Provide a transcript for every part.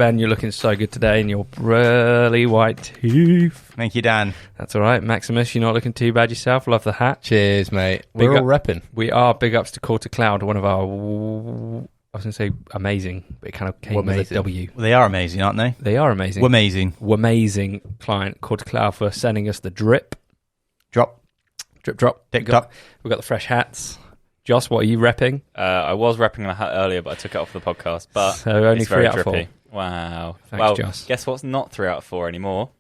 Ben, you're looking so good today in your pearly white teeth. Thank you, Dan. That's all right. Maximus, you're not looking too bad yourself. Love the hat. Cheers, mate. We're all repping. We are. Big ups to Quarter Cloud, one of our, I was going to say amazing, but it kind of came with a W. Well, they are amazing, aren't they? They are amazing. Amazing Client, Quarter Cloud, for sending us the drip. Drop. We've got the fresh hats. Joss, what are you repping? I was repping a hat earlier, but I took it off the podcast. But so only it's 3 very out of 4. drippy. Wow. Thanks, Joss. Guess what's not 3 out of 4 anymore?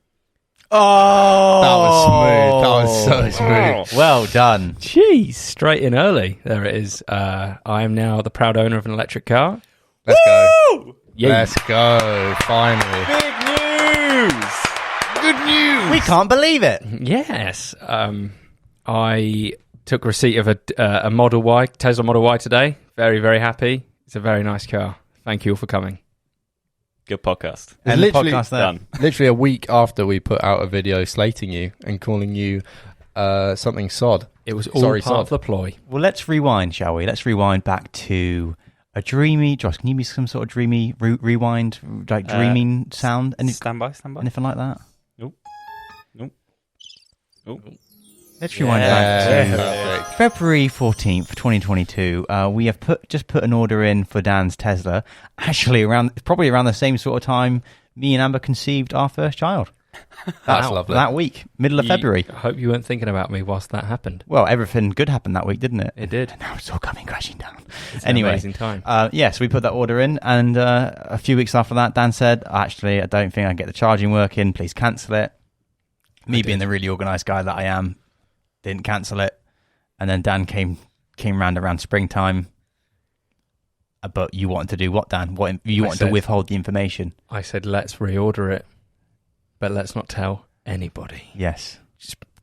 Oh! That was smooth. That was so smooth. Well done. Jeez, straight in early. There it is. I am now the proud owner of an electric car. Let's go. Yeah. Let's go. Finally. Big news! Good news. We can't believe it. Yes. I took receipt of a Model Y, Tesla Model Y today. Very, very happy. It's a very nice car. Thank you all for coming. Good podcast. And the literally podcast there. Done. Literally a week after we put out a video slating you and calling you something sod. It was all part of the ploy. Well, let's rewind, shall we? Let's rewind back to a dreamy... Josh, can you give me some sort of dreamy rewind, like dreaming sound? Stand by. Anything like that? Nope. Let's rewind back to Perfect. February 14th, 2022. We have just put an order in for Dan's Tesla. Actually, probably around the same sort of time me and Amber conceived our first child. That's lovely. That week, middle of February. I hope you weren't thinking about me whilst that happened. Well, everything good happened that week, didn't it? It did. Now it's all coming crashing down. It's Anyway, an amazing time. so we put that order in, and a few weeks after that, Dan said, actually, I don't think I can get the charging working. Please cancel it. Me being the really organised guy that I am, didn't cancel it. And then Dan came round around springtime. But you wanted to do what, Dan? You wanted to withhold the information. I said, let's reorder it, but let's not tell anybody. Yes.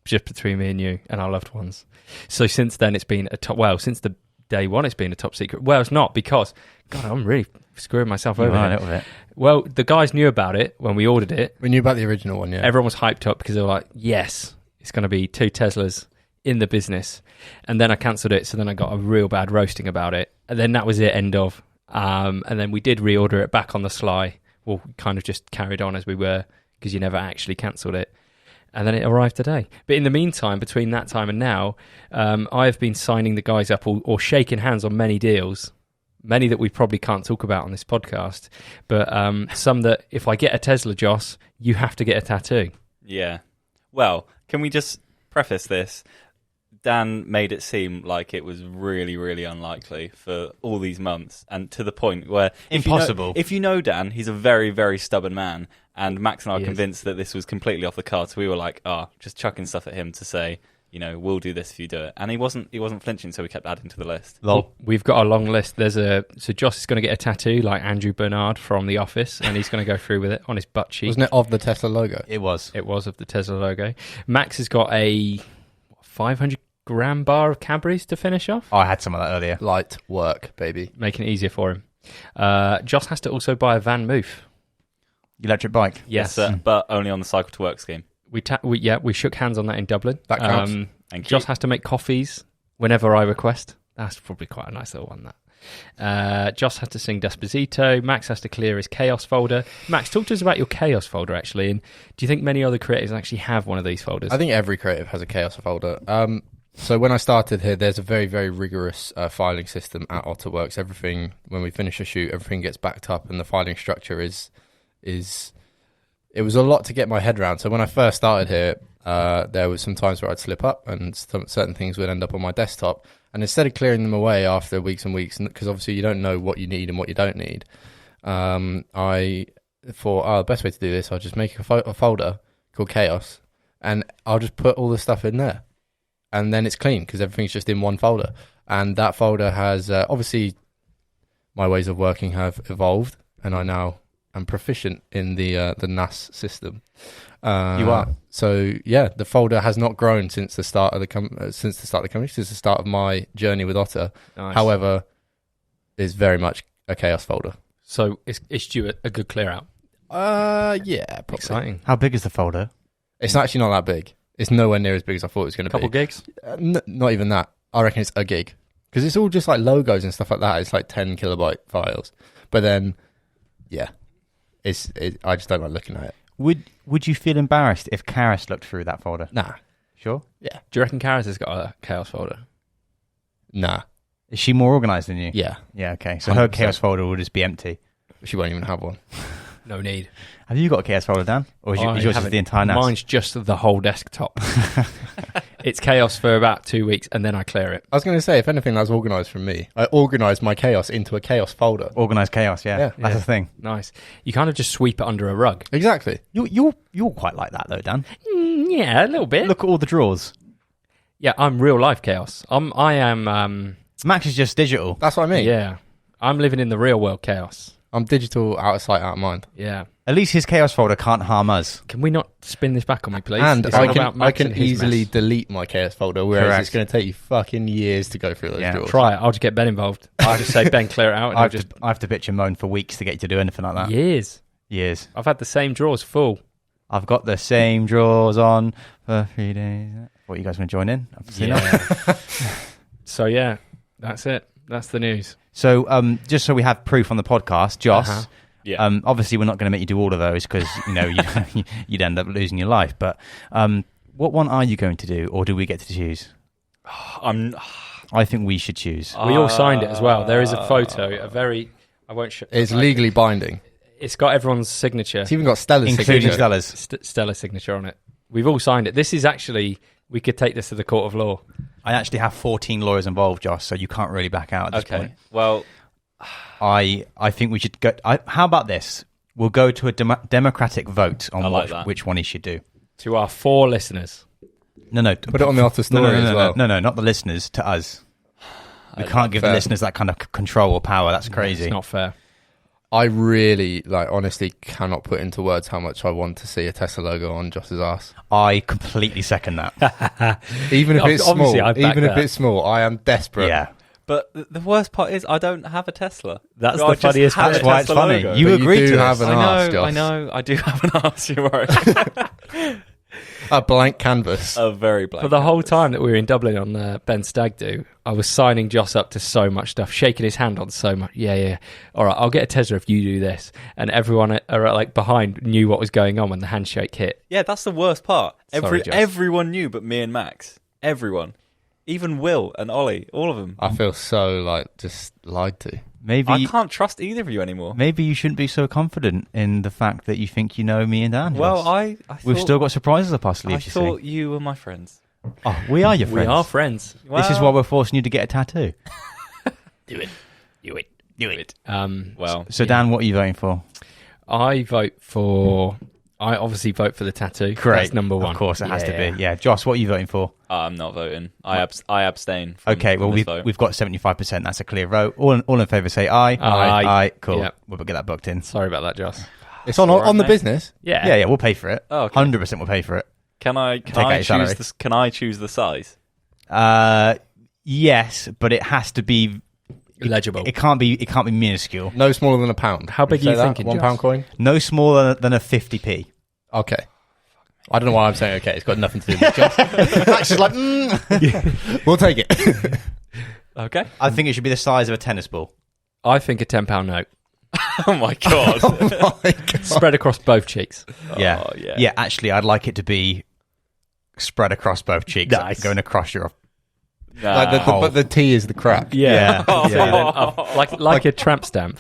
Just between me and you and our loved ones. So since then, it's been since the day one, it's been a top secret. Well, it's not, because, God, I'm really screwing myself over a here. little bit. Well, the guys knew about it when we ordered it. We knew about the original one, yeah. Everyone was hyped up because they were like, yes, it's going to be 2 Teslas in the business. And then I cancelled it, so then I got a real bad roasting about it. And then that was it, end of. And then we did reorder it back on the sly. Well, kind of just carried on as we were, because you never actually cancelled it. And then it arrived today. But in the meantime, between that time and now, I've been signing the guys up or shaking hands on many deals. Many that we probably can't talk about on this podcast. But some that, if I get a Tesla, Joss, you have to get a tattoo. Yeah. Well, can we just preface this? Dan made it seem like it was really, really unlikely for all these months, and to the point where... Impossible. If you know Dan, he's a very, very stubborn man, and Max and I are convinced that this was completely off the cards. So we were like, just chucking stuff at him to say, we'll do this if you do it. And he wasn't flinching, so we kept adding to the list. Well, we've got a long list. So Joss is going to get a tattoo like Andrew Bernard from The Office, and he's going to go through with it on his butt cheek. Wasn't it of the Tesla logo? It was. It was of the Tesla logo. Max has got a 500-gram bar of Cadbury's to finish off. Oh, I had some of that earlier. Light work, baby. Making it easier for him. Joss has to also buy a Van Moof. Electric bike. Yes. But only on the Cycle to Work scheme. We shook hands on that in Dublin. That counts. Thank you. Joss has to make coffees whenever I request. That's probably quite a nice little one, that. Joss has to sing Despacito. Max has to clear his Chaos folder. Max, talk to us about your Chaos folder, actually. And do you think many other creatives actually have one of these folders? I think every creative has a Chaos folder. So when I started here, there's a very, very rigorous filing system at Ottr Works. Everything, when we finish a shoot, everything gets backed up, and the filing structure is it was a lot to get my head around. So when I first started here, there was some times where I'd slip up and certain things would end up on my desktop. And instead of clearing them away after weeks and weeks, because obviously you don't know what you need and what you don't need, I thought, the best way to do this, I'll just make a folder called Chaos, and I'll just put all the stuff in there. And then it's clean because everything's just in one folder. And that folder has, obviously, my ways of working have evolved, and I now am proficient in the NAS system. You are. So yeah, the folder has not grown since the start of the company, since the start of my journey with Ottr. Nice. However, it's very much a Chaos folder. So it's due a good clear out. Yeah, probably. Exciting. How big is the folder? It's actually not that big. It's nowhere near as big as I thought it was going to be. Couple gigs? Not even that. I reckon it's a gig. Because it's all just like logos and stuff like that. It's like 10 kilobyte files. But then, yeah, I just don't like looking at it. Would you feel embarrassed if Karis looked through that folder? Nah. Sure. Yeah. Do you reckon Karis has got a chaos folder? Nah. Is she more organised than you? Yeah. Yeah, okay. So her 100%. chaos folder will just be empty. She won't even have one. No need. Have you got a chaos folder, Dan? Or is yours just the entire NAS? Mine's just the whole desktop. It's chaos for about 2 weeks, and then I clear it. I was going to say, if anything, that's organised from me. I organised my chaos into a chaos folder. Organised chaos, yeah. Yeah. That's the thing. Nice. You kind of just sweep it under a rug. Exactly. You're quite like that, though, Dan. Yeah, a little bit. Look at all the drawers. Yeah, I'm real life chaos. I am. Max is just digital. That's what I mean. Yeah, I'm living in the real world chaos. I'm digital, out of sight, out of mind. Yeah. At least his chaos folder can't harm us. Can we not spin this back on me, please? And It's all about I Max can and his easily mess. delete my chaos folder, whereas Correct. it's going to take you fucking years to go through those drawers. Try it. I'll just get Ben involved. I'll just say, Ben, clear it out. And I I'll have to bitch and moan for weeks to get you to do anything like that. Years. Years. I've had the same drawers full. I've got the same drawers on for 3 days. What, you guys want to join in? I've seen that. So, yeah, that's it. That's the news. So, just so we have proof on the podcast, Joss, Uh-huh. Yeah. obviously we're not going to make you do all of those because, you'd end up losing your life. But what one are you going to do, or do we get to choose? I think we should choose. We all signed it as well. There is a photo, I won't show. It's legally binding. It's got everyone's signature, It's even got Stella's Including signature. Stella's. Stellar signature on it. We've all signed it. This is actually, we could take this to the court of law. I actually have 14 lawyers involved, Josh, so you can't really back out at this Okay. point. Well, I think we should go. How about this? We'll go to a democratic vote on I like that. which one he should do. To our 4 listeners. No. Put it on the Ottr story as well. No, not the listeners, to us. We can't give fair. the listeners that kind of control or power. That's crazy. It's not fair. I really, honestly cannot put into words how much I want to see a Tesla logo on Joss's ass. I completely second that. Even if it's small, Obviously, I'd back even if that. it's small, I am desperate. Yeah. but the worst part is I don't have a Tesla. That's I the just funniest have part. a That's why it's Tesla funny. logo. You But agreed do to have this. an arse, Joss. I know. I do have an arse. You're right. A blank canvas. A very blank. For the whole canvas. time that we were in Dublin on Ben Stag Do, I was signing Joss up to so much stuff, shaking his hand on so much. Yeah. All right, I'll get a Tesla if you do this. And everyone behind knew what was going on when the handshake hit. Yeah, that's the worst part. Sorry, Joss. Everyone knew but me and Max. Everyone. Even Will and Ollie. All of them. I feel so just lied to. I can't trust either of you anymore. Maybe you shouldn't be so confident in the fact that you think you know me and Dan. Well, Joss. I We've thought, still got surprises up our I sleeves, you thought see. you were my friends. Oh, we are your friends. We are friends. This is why we're forcing you to get a tattoo. Do it. Well, So, Dan, what are you voting for? I obviously vote for the tattoo. Correct. That's number one. Of course, it has to be. Yeah. Joss, what are you voting for? I'm not voting. I abstain. From, Okay, well, from this vote. we've got 75%. That's a clear vote. All in favour say aye. Aye. Cool. Yeah. We'll get that booked in. Sorry about that, Joss. It's on all right, the mate. business. Yeah, we'll pay for it. Oh, okay. 100% we'll pay for it. Can I Take out your salary. choose the size? Yes, but it has to be Legible. It can't be minuscule. No smaller than a pound. How big Would are you say that? thinking, £1 Joss? coin? No smaller than a 50p. Okay. I don't know why I'm saying okay. It's got nothing to do with Joss. Max is like, we'll take it. Okay. I think it should be the size of a tennis ball. I think a £10 note. Oh my god. Oh my God. Spread across both cheeks. Yeah. Oh, yeah. Yeah, actually, I'd like it to be spread across both cheeks. Nice. Going across your... Like but the T is the crack. Yeah. So then like a tramp stamp.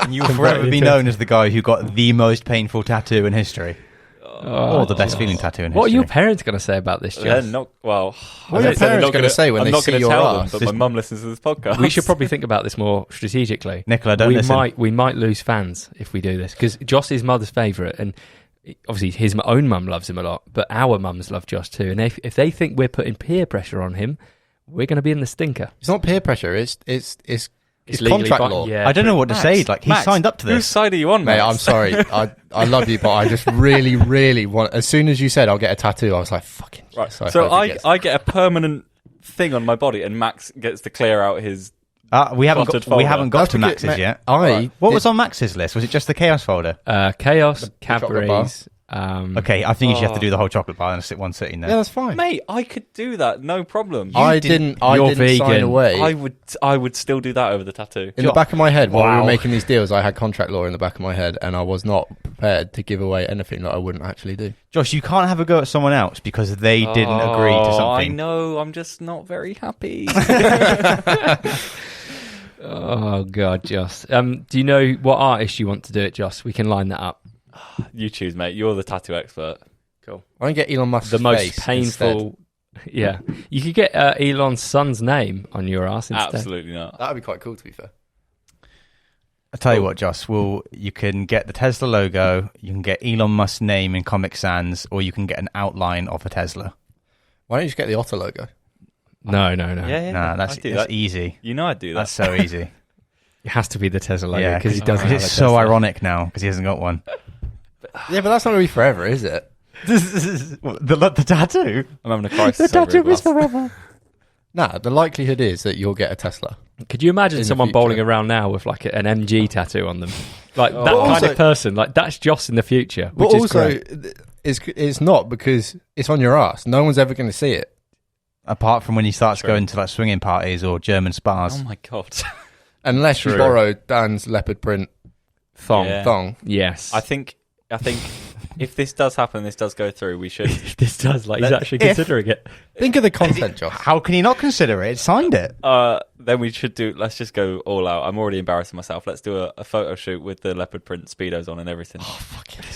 And you'll forever be known as the guy who got the most painful tattoo in history. Or the best feeling tattoo in history. What are your parents going to say about this, They're Jess? not. Well, What are your parents going to say when I'm they not see going to your tell arse? them, but my mum listens to this podcast. We should probably think about this more strategically. Nicola, don't listen. We might lose fans if we do this because Joss is mother's favourite, and obviously his own mum loves him a lot, but our mums love Joss too. And if they think we're putting peer pressure on him, we're going to be in the stinker. It's not peer pressure. It's legally contract bi- law. Yeah, I don't know what to Max, say. Like, he Max, signed up to Whose this. side are you on, Mate, Max? I'm sorry. I love you, but I just really, really want... As soon as you said I'll get a tattoo, I was like, fucking Right. yes. So hope he gets it. I get a permanent thing on my body, and Max gets to clear out his. We haven't Plotted got folder. to Max's yet. I What was on Max's list? Was it just the Chaos folder? Chaos, The chocolate Cadbury's, Okay, I think you should have to do the whole chocolate bar and sit one sitting there. Yeah, that's fine. Mate, I could do that, no problem. I didn't sign vegan. away. I would still do that over the tattoo. In the back of my head, while we Wow. were making these deals, I had contract law in the back of my head, and I was not prepared to give away anything that I wouldn't actually do. Josh, you can't have a go at someone else because they didn't agree to I something. know, I'm just not very happy. Oh God, Joss. Do you know what artist you want to do it, Joss? We can line that up. You choose, mate. You're the tattoo expert. Cool. I can get Elon Musk's The most face painful. Yeah, you could get Elon's son's name on your ass instead. Absolutely not. That would be quite cool, to be fair. I'll tell you what, Joss. You can get the Tesla logo, you can get Elon Musk's name in Comic Sans, or you can get an outline of a Tesla. Why don't you just get the Ottr logo? No. Yeah. Nah, that's I'd do that. easy. You know I'd do that. That's so easy. It has to be the Tesla logo Yeah, because he doesn't. Have It's a so Tesla. ironic now because he hasn't got one. Yeah, but that's not going to be forever, is it? the tattoo. I'm having a crisis. over a glass. forever. Nah, the likelihood is that you'll get a Tesla. Could you imagine In the someone future. bowling around now with like an MG tattoo on them, like that But kind also- of person? Like that's Joss in the future, But which is also, great. it's not because it's on your ass. No one's ever going to see it. Apart from when he starts True. going to like swinging parties or German spas. Oh my god. Unless you True. borrow Dan's leopard print Thong. Yeah. thong. Yes, I think if this does happen, this does go through, we should. this does. Like he's actually If- considering it. Think of the content, Josh. How can he not consider it? It signed it. Then we should do. Let's just go all out. I'm already embarrassing myself. Let's do a photo shoot with the leopard print speedos on and everything.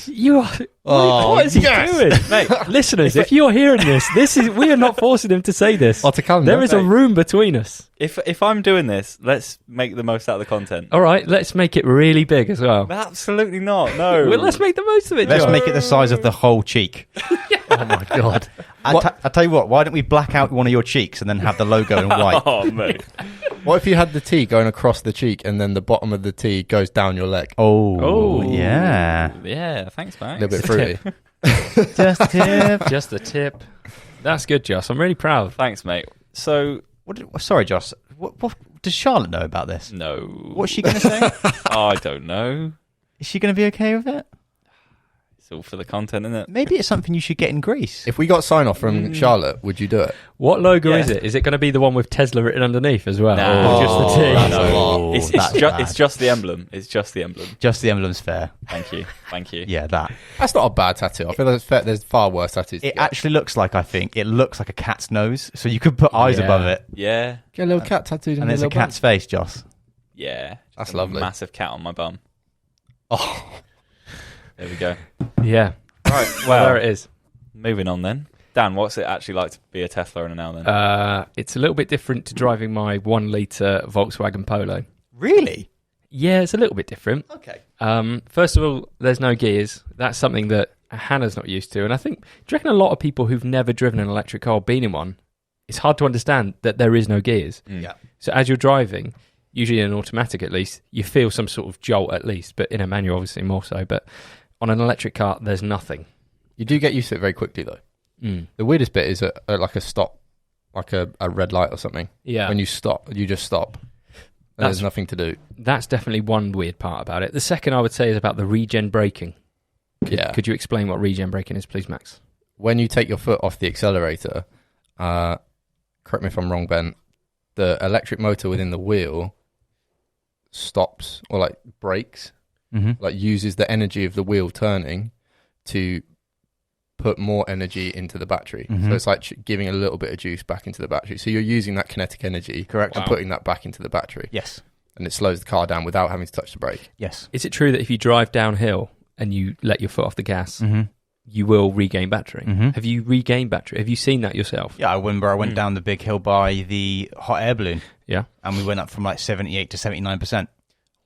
You are. Oh, what is he yes. doing, mate? Listeners, if you're hearing this is we are not forcing him to say this. Ottr calendar. There is a room between us. If I'm doing this, let's make the most out of the content. All right, let's make it really big as well. Absolutely not. No. Well, let's make the most of it. Let's John. make it the size of the whole cheek. Oh my god. I'll tell you what, why don't we black out one of your cheeks and then have the logo in white? Oh mate. What if you had the T going across the cheek and then the bottom of the T goes down your leg? Oh, yeah. Yeah. Thanks, A Max. little bit fruity. Just a tip. Just the tip. That's good, Joss. I'm really proud. Thanks, mate. So Sorry, Josh. What does Charlotte know about this? no. What's she going to say? I don't know. Is she going to be okay with it? It's all for the content, isn't it? Maybe it's something you should get in Greece. If we got sign off from Charlotte, would you do it? What logo Yeah. is it? Is it going to be the one with Tesla written underneath as well? No. Or just the T? that's a No. lot. It's That's bad. just the emblem. It's just the emblem. Just the emblem's fair. Thank you. Thank you. Yeah, that. That's not a bad tattoo. I feel there's far worse tattoos. It actually looks like, it looks like a cat's nose. So you could put eyes Yeah. above it. Yeah. Get a little cat tattooed on And your there's a little cat's face, Joss. Yeah. That's Just a lovely. Massive cat on my bum. Oh, There we go. Yeah. Right. Well, Well, there it is. moving on then. Dan, what's it actually like to be a Tesla in a now then? It's a little bit different to driving my 1 litre Volkswagen Polo. Really? Yeah, it's a little bit different. Okay. First of all, there's no gears. That's something that Hannah's not used to. And I think, do you reckon a lot of people who've never driven an electric car or been in one, it's hard to understand that there is no gears. Yeah. So as you're driving, usually in an automatic at least, you feel some sort of jolt at least, but in a manual obviously more so. But on an electric car, there's nothing. you do get used to it very quickly though. Mm. The weirdest bit is like a stop, like a red light or something. Yeah. When you stop, you just stop. And That's- there's nothing to do. That's definitely one weird part about it. The second I would say is about the regen braking. Yeah. Could you explain what regen braking is, please, Max? When you take your foot off the accelerator, correct me if I'm wrong, Ben, the electric motor within the wheel stops or like brakes, Mm-hmm. like uses the energy of the wheel turning to put more energy into the battery. Mhm. So it's like giving a little bit of juice back into the battery. So you're using that kinetic energy Correct. and Wow. putting that back into the battery. Yes. And it slows the car down without having to touch the brake. Yes. Is it true that if you drive downhill and you let your foot off the gas, Mm-hmm. you will regain battery? Mhm. Have you regained battery? Have you seen that yourself? Yeah, I remember I went down the big hill by the hot air balloon. Yeah. And we went up from like 78 to 79%.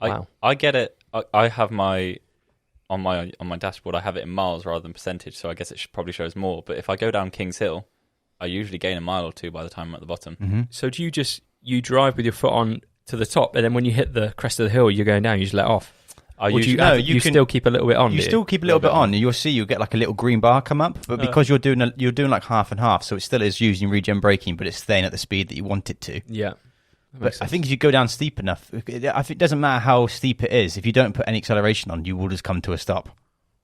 Wow. I get it. I have my on my dashboard. I have it in miles rather than percentage, so I guess it probably shows more. But if I go down Kings Hill, I usually gain a mile or two by the time I'm at the bottom. Mm-hmm. So do you drive with your foot on to the top, and then when you hit the crest of the hill, you're going down, you just let off? I Or do usually you still keep a little bit on? You do still keep a little bit on. You'll see you'll get like a little green bar come up, but because you're doing like half and half, so it still is using regen braking, but it's staying at the speed that you want it to. Yeah. That But makes I sense. think if you go down steep enough, I think it doesn't matter how steep it is. If you don't put any acceleration on, you will just come to a stop.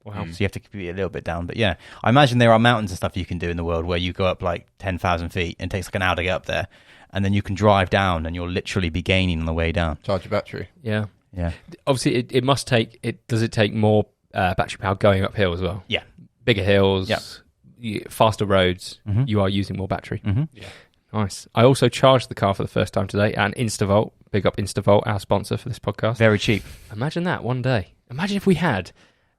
Wow. So you have to keep it a little bit down. But yeah, I imagine there are mountains and stuff you can do in the world where you go up like 10,000 feet and it takes like an hour to get up there. And then you can drive down and you'll literally be gaining on the way down. Charge your battery. Yeah. Yeah. Obviously, it must take... Does it take more battery power going uphill as well? Yeah. Bigger hills, faster roads, Mm-hmm. you are using more battery. Mm-hmm. Yeah. Nice. I also charged the car for the first time today, and Instavolt, big up Instavolt, our sponsor for this podcast. Very cheap. Imagine that one day. Imagine if we had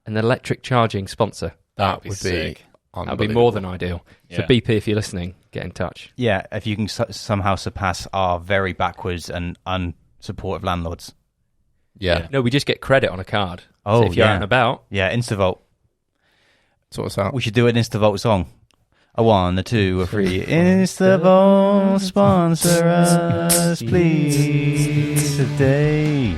an electric charging sponsor. That be would be sick. That would be more than ideal. So Yeah. BP, if you're listening, get in touch. Yeah, if you can somehow surpass our very backwards and unsupportive landlords. Yeah. No, we just get credit on a card. Oh, So if you're yeah. out and about, Yeah, Instavolt. Sort us out. We should do an Instavolt song. A 1, a 2, a 3. Instavolt, sponsor us, please, today.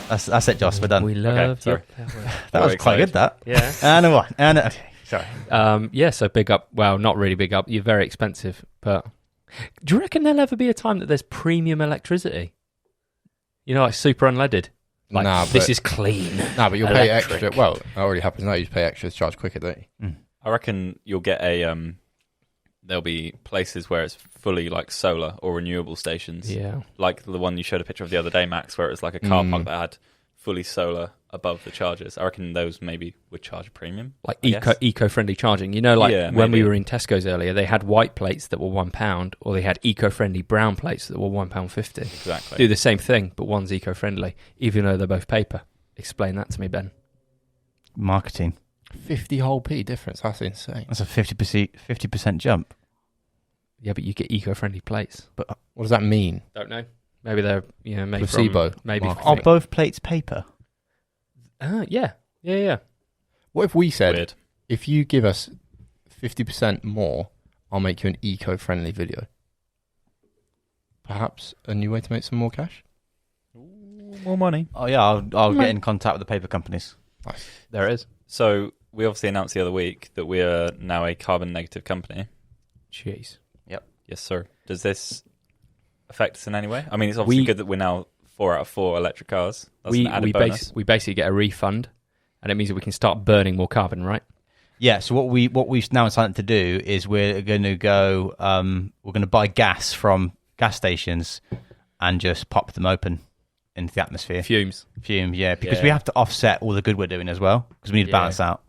That's it, Joss. We're done. we love sorry. your power. That was quite good, that. Yeah. And a 1. And a... Okay, sorry. Yeah, so big up. Well, not really big up. You're very expensive, but do you reckon there'll ever be a time that there's premium electricity? You know, like super unleaded. Like, Nah, this but- is clean. No, but you'll pay Electric. extra. Well, it already happens now. You just pay extra to charge quicker, don't you? I reckon you'll get a there'll be places where it's fully like solar or renewable stations. Yeah. Like the one you showed a picture of the other day, Max, where it was like a car park that had fully solar above the chargers. I reckon those maybe would charge a premium. Like I guess. eco-friendly charging. You know, like Yeah, when we maybe. were in Tesco's earlier, they had white plates that were £1, or they had eco-friendly brown plates that were £1.50. Exactly. Do the same thing, but one's eco-friendly, even though they're both paper. Explain that to me, Ben. Marketing. 50 whole p difference. That's insane. That's a 50% jump. Yeah, but you get eco-friendly plates. What does that mean? Don't know. Maybe they're made Placebo. from maybe. Marketing. Are both plates paper? Yeah. What if we said, Weird. if you give us 50% more, I'll make you an eco-friendly video? Perhaps a new way to make some more cash? More money. Oh yeah, I'll get in contact with the paper companies. Nice. There it is. So we obviously announced the other week that we are now a carbon negative company. Jeez. Yes, sir. Does this affect us in any way? I mean, it's obviously good that we're now 4 out of 4 electric cars. That's an added bonus. We basically get a refund, and it means that we can start burning more carbon, right? Yeah. So what we've now decided to do is we're going to go. We're going to buy gas from gas stations and just pop them open into the atmosphere. Fumes. Fume. Yeah, because Yeah. we have to offset all the good we're doing as well because we need to Yeah. balance out.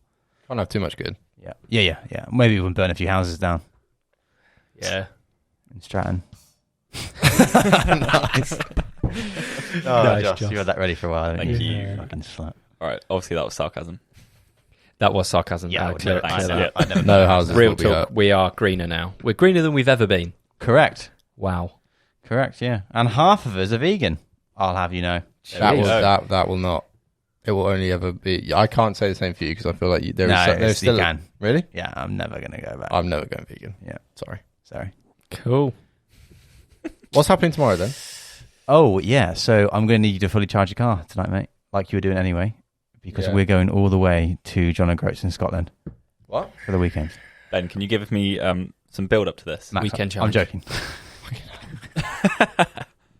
Can't have too much good. Yeah. Maybe we can burn a few houses down Yeah. in Stratton. Nice. Oh, Nice, Josh, Josh. you had that ready for a while. Thank didn't you. Fucking slut. All right. Obviously, that was sarcasm. That was sarcasm. Yeah, I would clear, never- clear thanks, that. yeah. up. I'd never No houses Real will be talk. up. We are greener now. We're greener than we've ever been. Correct. Wow. Correct. Yeah, and half of us are vegan. I'll have you know. That Jeez. will that will not. It will only ever be. I can't say the same for you because I feel like there's you still can. really. Yeah, I'm never gonna go back. I'm never going vegan. Yeah. Sorry. Sorry. Cool. What's happening tomorrow then? Oh yeah, so I'm going to need you to fully charge your car tonight, mate, like you were doing anyway, because Yeah. we're going all the way to John O'Groats in Scotland What? for the weekend. Ben, can you give me some build up to this? Max, Weekend I'm challenge. joking.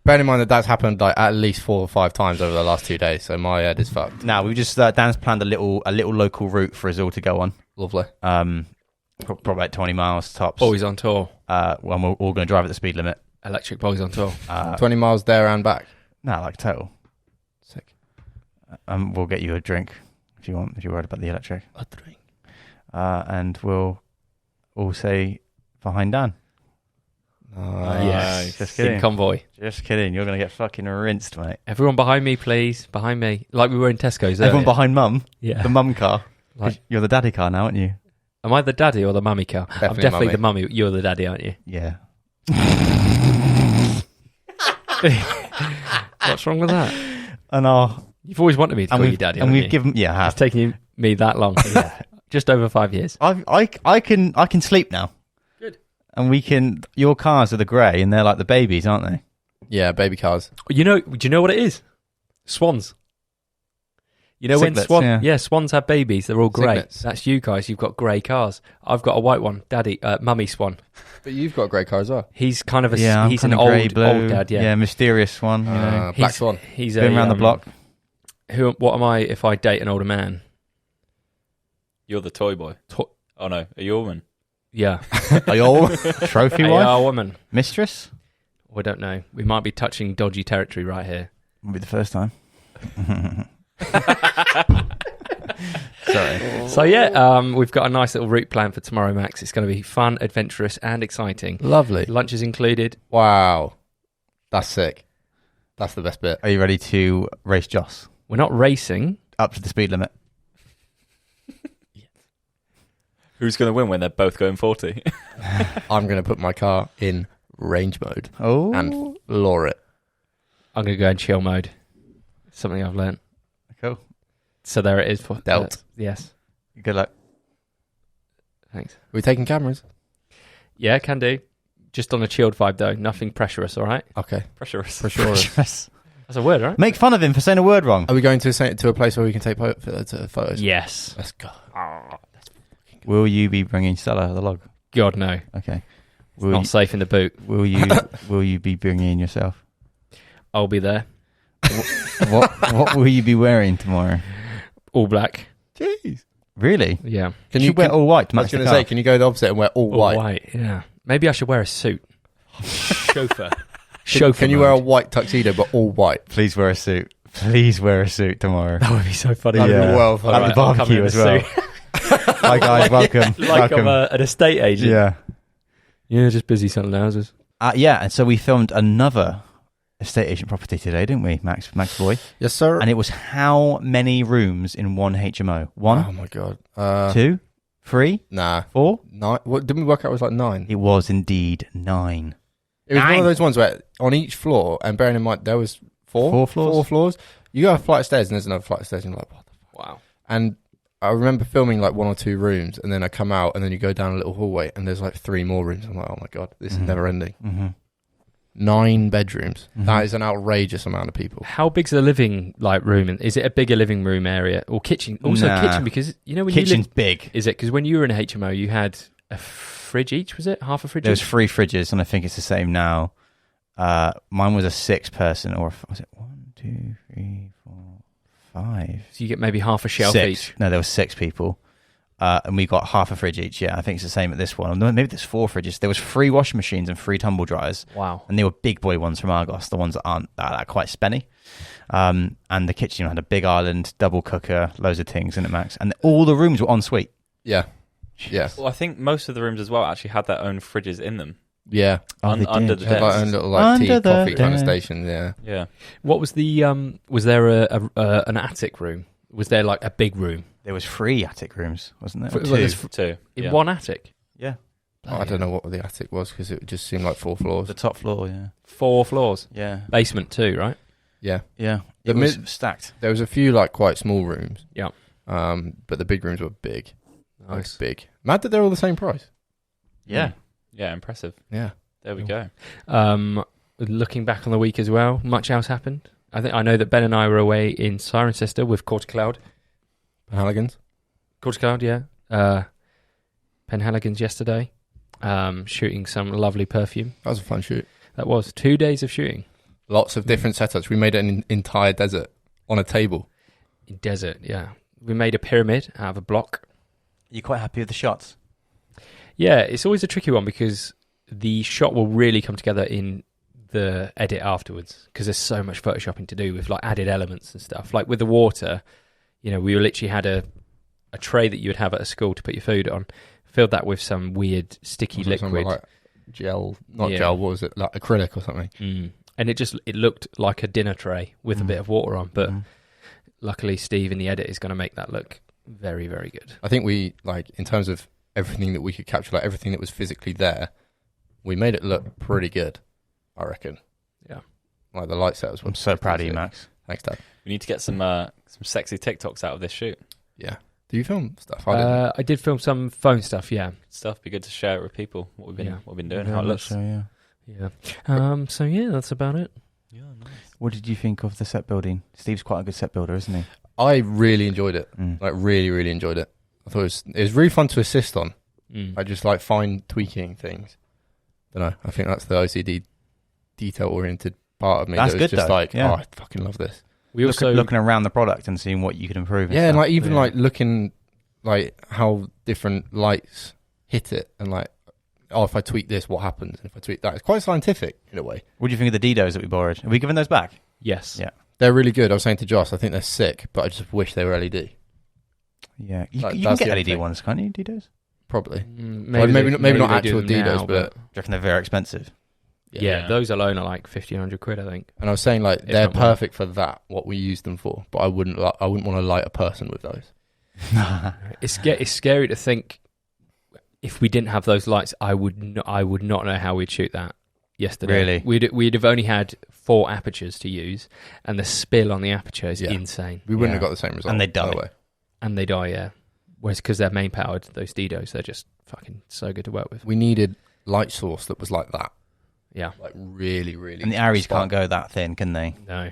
Bearing in mind that that's happened like at least 4 or 5 times over the last 2 days, so my head is fucked. Now we've just Dan's planned a little local route for us all to go on. Lovely. Probably like 20 miles tops. Boys on tour. Well, we're all going to drive at the speed limit. Electric boys on tour. 20 miles there and back. No, like total. Sick. We'll get you a drink if you want, if you're worried about the electric. A drink. And we'll all say behind Dan. Yes. Just In kidding. convoy. Just kidding. You're going to get fucking rinsed, mate. Everyone behind me, please. Behind me. Like we were in Tesco's Everyone earlier. behind mum. Yeah. The mum car. Like- You're the daddy car now, aren't you? Am I the daddy or the mummy car? I'm Definitely definitely mummy. the mummy. You're the daddy, aren't you? Yeah. What's wrong with that? And You've always wanted me to call you daddy, and haven't we've you? given I It's have. taken me that long. Just over 5 years. I can sleep now. Good. And your cars are the grey and they're like the babies, aren't they? Yeah, baby cars. Do you know what it is? Swans. You know Cygnets, when swans have babies, they're all grey. Cygnets. That's you guys. You've got grey cars. I've got a white one, daddy, mummy swan. But you've got a great car as well. He's kind of I'm he's an kinda grey, blue. old dad. Yeah, mysterious one. You know, Black Swan. He's been around the block. What am I if I date an older man? You're the toy boy. Oh no, are you a woman? Yeah. Are you all trophy Hey, wife? our woman. Mistress? We don't know. We might be touching dodgy territory right here. Won't be the first time. Sorry. So yeah, we've got a nice little route plan for tomorrow, Max. It's going to be fun, adventurous, and exciting. Lovely. Lunch is included. Wow. That's sick. That's the best bit. Are you ready to race Joss? We're not racing. Up to the speed limit. Who's going to win when they're both going 40? I'm going to put my car in range mode Oh. and floor it. I'm going to go in chill mode. Something I've learnt. Cool. So there it is. For Dealt. yes. Good luck. Thanks. Are we taking cameras? Yeah, can do. Just on a chilled vibe though. Nothing pressurous. All right. Okay. Pressurous. For sure. Yes. That's a word, right? Make fun of him for saying a word wrong. Are we going to a place where we can take photos? Yes. Let's go. Will you be bringing Stella the log? God no. Okay. It's not safe in the boot. Will you be bringing in yourself? I'll be there. What will you be wearing tomorrow? All black. Jeez. Yeah. Really? Can you you should wear all white to I was match the going to car. say, can you go the opposite and wear all All white? white. Yeah. Maybe I should wear a suit. Chauffeur. Can you wear a white tuxedo but all white? Please wear a suit. Please wear a suit tomorrow. That would be so funny. That'd be well At funny. the I'll come in barbecue a as well. suit. Hi guys, welcome. Like welcome. I'm an estate agent. Yeah. Yeah, just busy selling houses. Yeah, and so we filmed another estate agent property today, didn't we, Max boy? Yes, sir. And it was how many rooms in one HMO? Oh One, my god. 2, 3, Nah. 4? 9. What didn't we work out? It was like 9. It was indeed 9. It was one 9. of those ones where on each floor, and bearing in mind there was 4 4 floors? 4 floors. You go a flight of stairs and there's another flight of stairs, and you're like, what the fuck? Wow. And I remember filming like 1 or 2 rooms, and then I come out, and then you go down a little hallway, and there's like 3 more rooms. I'm like, oh my god, this is never ending. Mm-hmm. 9 bedrooms. Mhm. That is an outrageous amount of people. How big's the living room? Is it a bigger living room area or kitchen? Also Nah. kitchen, because you know when Kitchen's you big. is it because when you were in a HMO you had a fridge each? Was it half a fridge? There was each? 3 fridges, and I think it's the same now. Mine was a 6-person, or was it 1, 2, 3, 4, 5? So you get maybe half a shelf 6. each. No, there was 6 people. And we got half a fridge each. Yeah, I think it's the same at this one. No, maybe there's 4 fridges. There was 3 washing machines and 3 tumble dryers. Wow. And they were big boy ones from Argos, the ones that aren't that quite spenny. And the kitchen had a big island, double cooker, loads of things in it, Max. And all the rooms were en suite. Yeah. Yeah. Well, I think most of the rooms as well actually had their own fridges in them. Yeah. They under did. the They had like desks. own little like tea, Under the coffee kind of desk. station. Yeah. Yeah. What was the was there an attic room? Was there like a big room There was 3 attic rooms, wasn't there? Or Well, there's 2. 2. in Yeah. one attic? Yeah. I don't know what the attic was because it just seemed like 4 floors. The top floor, yeah. 4 floors. Yeah. Basement too, right? Yeah. Yeah. The It was mid- stacked. There was a few like quite small rooms. Yeah. But the big rooms were big. Like, Nice. big. Mad that they're all the same price. Yeah. Yeah, impressive. Yeah. There we Cool. go. Looking back on the week as well, much else happened. I know that Ben and I were away in Cirencester with Cloud. Halligan's. Cloud, yeah. Penhaligons yesterday, shooting some lovely perfume. That was a fun shoot. That was 2 days of shooting Lots of different setups. We made an entire desert on a table. in desert. Yeah, we made a pyramid out of a block. You quite happy with the shots? Yeah, it's always a tricky one because the shot will really come together in the edit afterwards because there's so much photoshopping to do with like added elements and stuff. Like with the water, you know, we literally had a tray that you would have at a school to put your food on, filled that with some weird sticky Was it something liquid. like gel, not Yeah. gel, what was it? Like acrylic or something. And it looked like a dinner tray with a bit of water on, but luckily Steve in the edit is going to make that look very, very good. I think we, like, in terms of everything that we could capture, like everything that was physically there, we made it look pretty good, I reckon. Yeah. Like the light setters were I'm so proud of you, sick. Max. Thanks, Dad. We need to get some sexy TikToks out of this shoot. Yeah. Do you film stuff? I didn't. I did film some phone stuff, yeah. Stuff be good to share it with people. What we've been Yeah. doing, how it looks. So, yeah. Yeah. So yeah, that's about it. Yeah, nice. What did you think of the set building? Steve's quite a good set builder, isn't he? I really enjoyed it. Mm. Like, really, really enjoyed it. I thought it was really fun to assist on. Mm. I just like fine tweaking things. Don't know. I think that's the OCD detail oriented part of me. That's that was good, just though. like, Yeah. oh, I fucking love this. We also looking around the product and seeing what you could improve. Yeah, and stuff. like even Yeah. like looking like how different lights hit it, and like, oh, if I tweak this, what happens? And if I tweak that, it's quite scientific in a way. What do you think of the Didos that we borrowed? Have we given those back? Yes. Yeah. They're really good. I was saying to Joss, I think they're sick, but I just wish they were LED. Yeah, you Like, can that's get the only LED thing. ones, can't you, Didos? Probably. Maybe Maybe not they do actual them now, Didos, but Do you reckon they're very expensive? yeah, those alone are like 1,500 quid, I think. And I was saying like If they're not more. perfect for that, what we use them for. But I wouldn't want to light a person with those. It's scary to think if we didn't have those lights, I would not know how we'd shoot that yesterday. Really? We'd have only had 4 apertures to use, and the spill on the aperture is insane. We wouldn't Yeah. have got the same result. And they'd die. by the way. And they die, yeah. Whereas because they're main powered, those Didos, they're just fucking so good to work with. We needed light source that was like that. Yeah. Like really, really. And the Aries spot. can't go that thin, can they? No.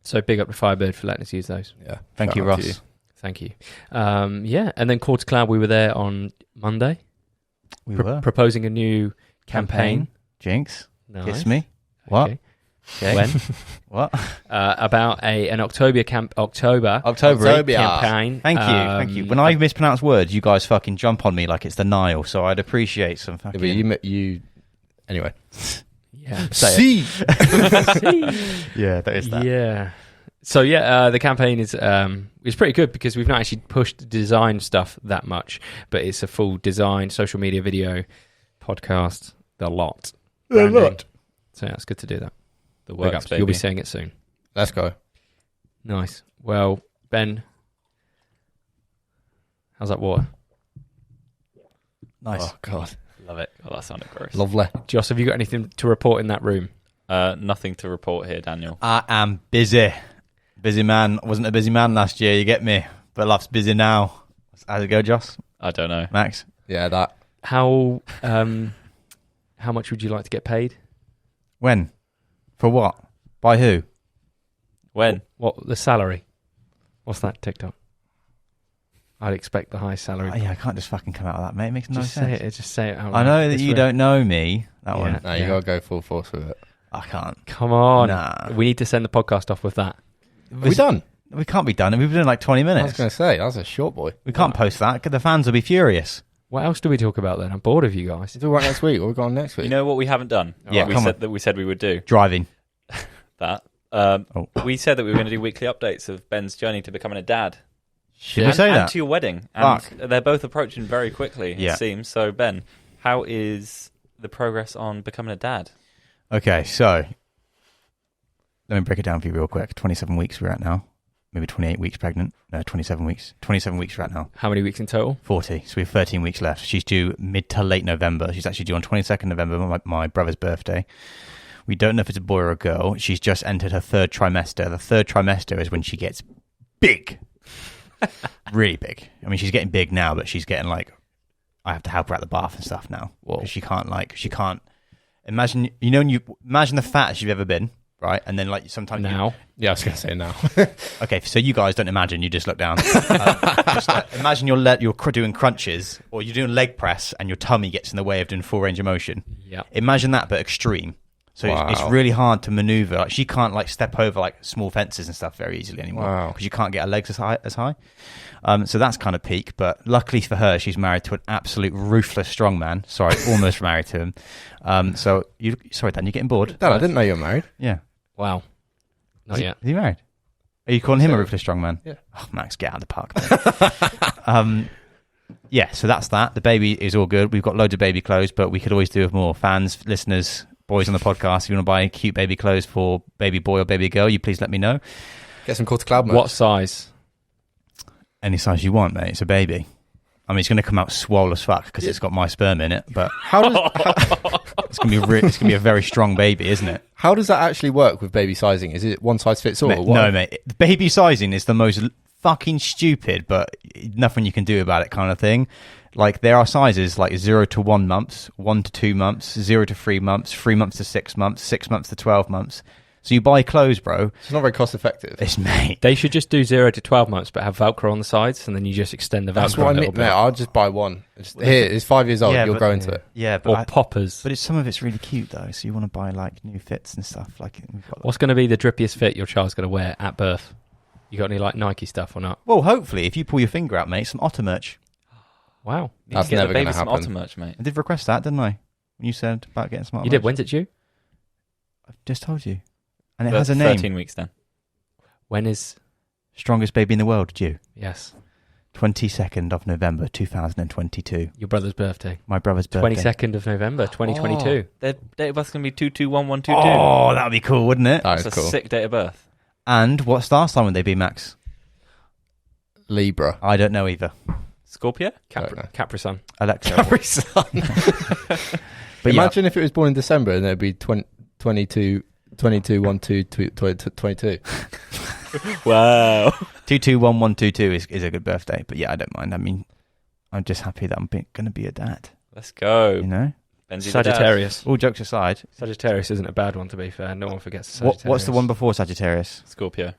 So big up to Firebird for letting us use those. Yeah. Thank Shout you, out to Ross. Thank you. Yeah, and then Quarter Cloud, we were there on Monday. We were. Proposing a new campaign. Jinx. Nice. Kiss me. What? Okay. Okay. When? What? About an October October. campaign. Thank you. When I mispronounce words, you guys fucking jump on me like it's the Nile, so I'd appreciate some Yeah, fucking... but you anyway. Yeah. Say Yeah, that is that. Yeah. So the campaign is pretty good because we've not actually pushed design stuff that much, but it's a full design, social media, video, podcast, the lot. Branding. So yeah, it's good to do that. The Big works, ups. baby. You'll be seeing it soon. Let's go. Nice. Well, Ben, how's that water? Nice. Oh god. Love it. Oh, that sounded gross. Lovely. Joss, have you got anything to report in that room? Nothing to report here, Daniel. I am busy. Busy man. Wasn't a busy man last year, you get me. But life's busy now. How's it go, Joss? I don't know. Max? Yeah, that. How much would you like to get paid? When? For what? By who? When? What the salary? What's that TikTok? I'd expect the high salary. Oh, yeah, I can't just fucking come out of that, mate. It makes no just sense. say it. Just say it out I loud. know that It's you real. don't know me. That Yeah. one. No, you gotta go full force with it. I can't. Come on. Nah. We need to send the podcast off with that. Are we done? We can't be done. We've been doing like 20 I was minutes. gonna say that's a short boy. We can't post that because the fans will be furious. What else do we talk about then? I'm bored of you guys. Do what next week? What we got on next week? You know what we haven't done? Yeah, we come said on. that we said we would do Driving. that. Oh. We said that we were going to do weekly updates of Ben's journey to becoming a dad. Did we say and that? to your wedding. And Fuck. they're both approaching very quickly, Yeah. it seems. So, Ben, how is the progress on becoming a dad? Okay, so let me break it down for you real quick. 27 weeks we're at now. Maybe 28 weeks pregnant. No, 27 weeks. 27 weeks we're at now. How many weeks in total? 40. So we have 13 weeks left. She's due mid to late November. She's actually due on 22nd November, my brother's birthday. We don't know if it's a boy or a girl. She's just entered her 3rd trimester. The 3rd trimester is when she gets big. Really big. I mean, she's getting big now, but she's getting like, I have to help her at the bath and stuff now. Whoa. She can't imagine, imagine the fattest you've ever been, right? And then like sometimes Now. Yeah, I was gonna say now. Okay, so you guys don't imagine, you just look down. Just, imagine you're doing crunches or you're doing leg press and your tummy gets in the way of doing full range of motion. Yeah. Imagine that, but extreme. So it's Wow. really hard to maneuver. Like she can't like step over like small fences and stuff very easily anymore Wow. because you can't get her legs as high. So that's kind of peak. But luckily for her, she's married to an absolute ruthless strongman. Sorry, almost married to him. So sorry, Dan, you're getting bored. Dan, I didn't know you were married. Yeah. Wow. Not yet. Is he married? Are you calling him a ruthless strongman? Yeah. Oh, Max, get out of the park. Mate. Yeah, so that's that. The baby is all good. We've got loads of baby clothes, but we could always do with more. Fans, listeners, boys on the podcast, if you want to buy cute baby clothes for baby boy or baby girl, you please let me know. Get some Quarter Cloud merch. What size? Any size you want, mate. It's a baby. I mean, it's going to come out swole as fuck because it's got my sperm in it, but How does it's going to be a very strong baby, isn't it? how does that actually work with baby sizing? Is it one size fits all? Mate, or what? no, mate. Baby sizing is the most fucking stupid, but nothing you can do about it kind of thing. Like, there are sizes like 0 to 1 months, 1 to 2 months, 0 to 3 months, 3 months to 6 months, 6 months to 12 months. So you buy clothes, bro. It's not very cost effective. It's mate. They should just do 0 to 12 months, but have Velcro on the sides, and then you just extend the Velcro That's what I a mean. little Mate, bit. I'll just buy one. Here, it's 5 years old. You'll but- grow into it. Yeah, Or but poppers. but some of it's really cute though. So you want to buy like new fits and stuff. Like we've got, What's going to be the drippiest fit your child's going to wear at birth? You got any like Nike stuff or not? Well, hopefully, if you pull your finger out, mate, some Ottr merch. Wow. Need That's to get never the baby gonna some happen. Ottr merch, mate. I did request that, didn't I? When you said about getting some Ottr You merch. did. When's it due? I've just told you. And it has a name. 13 weeks then. When is? Strongest baby in the world, due. Yes. 22nd of November, 2022. Your brother's birthday. My brother's birthday. 22nd of November, 2022. Their date of birth's going to be 221122. Oh, that would be cool, wouldn't it? That is That's a cool. sick date of birth. And what star sign would they be, Max? Libra. I don't know either. Scorpio? Don't know. Capri Sun. Alexa. Capri Sun. But Imagine if it was born in December and there'd be 22, 1, 2, 22. Wow. 221122 is a good birthday. But yeah, I don't mind. I mean, I'm just happy that I'm going to be a dad. Let's go. You know? Benji the dad. Sagittarius. All jokes aside, Sagittarius isn't a bad one, to be fair. No one forgets Sagittarius. what's the one before Sagittarius? Scorpio.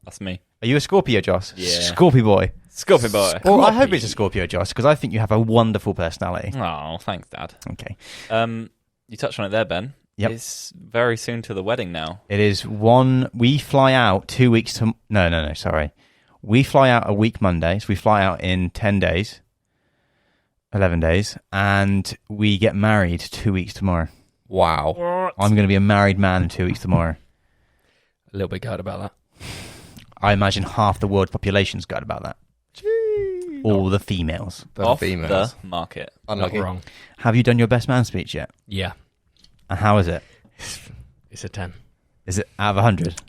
That's me. Are you a Scorpio, Joss? Yeah. Scorpio boy. Scorpio boy. Well, I hope it's a Scorpio, Joss, because I think you have a wonderful personality. Oh, thanks, Dad. Okay. You touched on it there, Ben. Yep. It's very soon to the wedding now. It is we fly out 2 weeks to... No, sorry. We fly out a week Monday, so we fly out in 10 days, 11 days, and we get married 2 weeks tomorrow. Wow. I'm going to be a married man in 2 weeks tomorrow. A little bit gutted about that. I imagine half the world's population's got about that. All the females. The Off females. the market. Unlucky. Not wrong. Have you done your best man speech yet? Yeah. And how is it? It's a 10. Is it out of 100?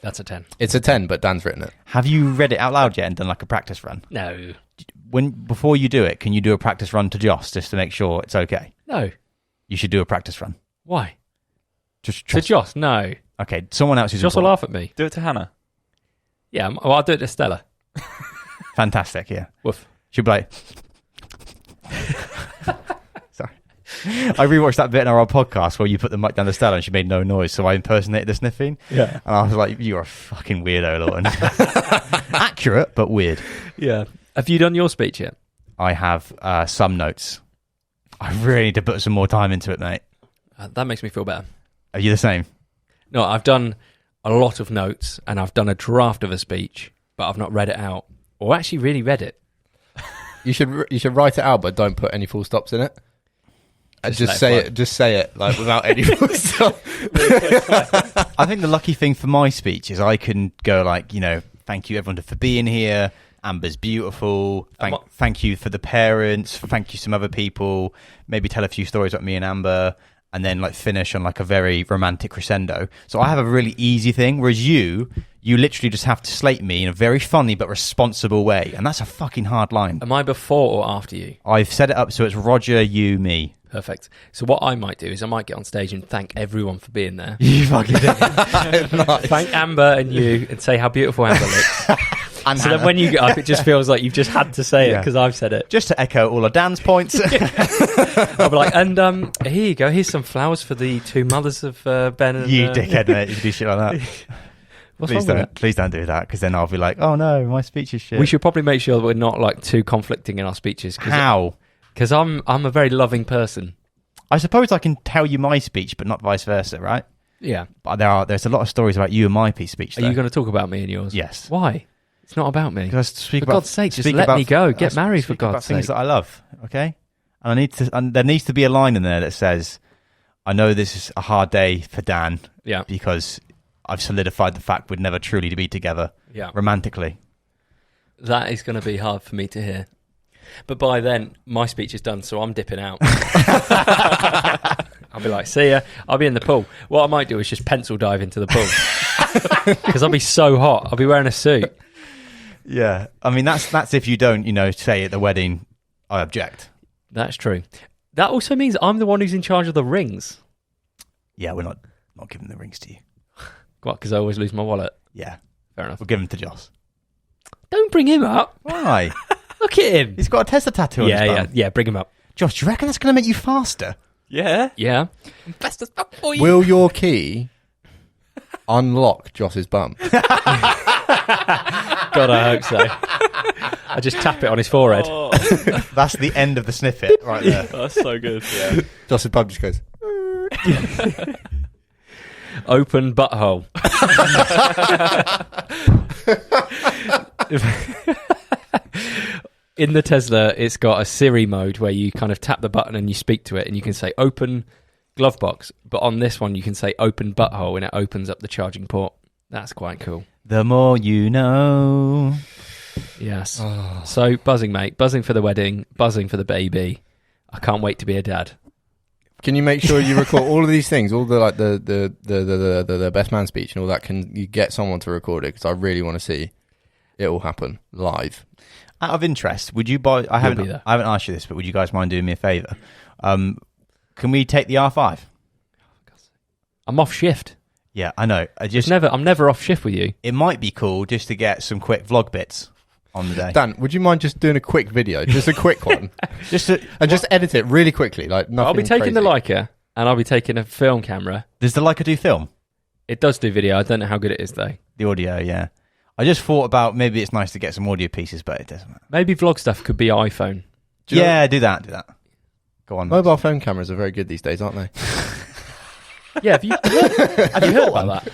That's a 10. It's a 10, but Dan's written it. Have you read it out loud yet and done like a practice run? No. Before you do it, can you do a practice run to Joss just to make sure it's okay? No. You should do a practice run. Why? Just To Joss? No. Okay, someone else who's Joss will laugh at me. Do it to Hannah. Yeah, well, I'll do it to Stella. Fantastic, yeah. Woof. She'll be like... Sorry. I rewatched that bit in our podcast where you put the mic down to Stella and she made no noise, so I impersonated the sniffing. Yeah. And I was like, you're a fucking weirdo, Lawton. Accurate, but weird. Yeah. Have you done your speech yet? I have some notes. I really need to put some more time into it, mate. That makes me feel better. Are you the same? No, I've done a lot of notes and I've done a draft of a speech, but I've not read it out or actually really read it. You should write it out, but don't put any full stops in it. Just say it. Just say it like without any full stop. I think the lucky thing for my speech is I can go like, thank you everyone for being here. Amber's beautiful. Thank you for the parents. Thank you some other people. Maybe tell a few stories about me and Amber, and then like finish on like a very romantic crescendo. So I have a really easy thing, whereas you literally just have to slate me in a very funny but responsible way, and that's a fucking hard line. Am I before or after you? I've set it up so it's Roger, you, me. Perfect. So what I might do is I might get on stage and thank everyone for being there. You fucking did. Nice. Thank Amber and you and say how beautiful Amber looks. And So Hannah. then when you get up, it just feels like you've just had to say it Yeah. because I've said it. Just to echo all of Dan's points. I'll be like, and here you go. Here's some flowers for the two mothers of Ben and... You dickhead, mate. You do shit like that. What's Please wrong with Please don't do that, because then I'll be like, oh no, my speech is shit. it? We should probably make sure that we're not like too conflicting in our speeches. How? Because I'm a very loving person. I suppose I can tell you my speech, but not vice versa, right? Yeah. But there's a lot of stories about you and my speech. Are you going to talk about me and yours? Yes. Why? It's not about me. Because I speak For about, God's sake, just speak let about- me go. Get I married, for speak about God's things sake. that I love. Okay, and there needs to be a line in there that says, "I know this is a hard day for Dan Yeah. because I've solidified the fact we'd never truly be together Yeah. romantically." That is going to be hard for me to hear. But by then, my speech is done, so I'm dipping out. I'll be like, see ya. I'll be in the pool. What I might do is just pencil dive into the pool. Because I'll be so hot. I'll be wearing a suit. Yeah, I mean that's if you don't, say at the wedding, I object. That's true. That also means I'm the one who's in charge of the rings. Yeah, we're not giving the rings to you. What, because I always lose my wallet? Yeah, Fair enough. we'll give them to Joss. Don't bring him up. Why? Look at him. He's got a Tesla tattoo on his bum. Yeah, bring him up. Josh, do you reckon that's going to make you faster? Yeah. Yeah. Best as fuck for you. Will your key unlock Joss's bum? God, I hope so. I just tap it on his forehead. Oh, That's the end of the snippet right there. that's so good. Yeah. Joss's bum just goes. Open butthole. In the Tesla, it's got a Siri mode where you kind of tap the button and you speak to it, and you can say open glove box. But on this one, you can say open butthole, and it opens up the charging port. That's quite cool. The more you know. Yes. So buzzing, mate. Buzzing for the wedding. Buzzing for the baby. I can't wait to be a dad. Can you make sure you record all of these things, all the like the best man speech and all that? Can you get someone to record it? Because I really want to see it all happen live. Out of interest, would you buy? I be there. haven't asked you this, but would you guys mind doing me a favour? Can we take the R5? I'm off shift. Yeah, I know. I'm never off shift with you. It might be cool just to get some quick vlog bits on the day. Dan, would you mind just doing a quick video, just a quick one, just edit it really quickly, like nothing. I'll be taking crazy. the Leica, and I'll be taking a film camera. Does the Leica do film? It does do video. I don't know how good it is though. The audio, yeah. I just thought about maybe it's nice to get some audio pieces, but it doesn't matter. Maybe vlog stuff could be iPhone. Do that. Go on. Mobile phone cameras are very good these days, aren't they? Yeah, have you heard about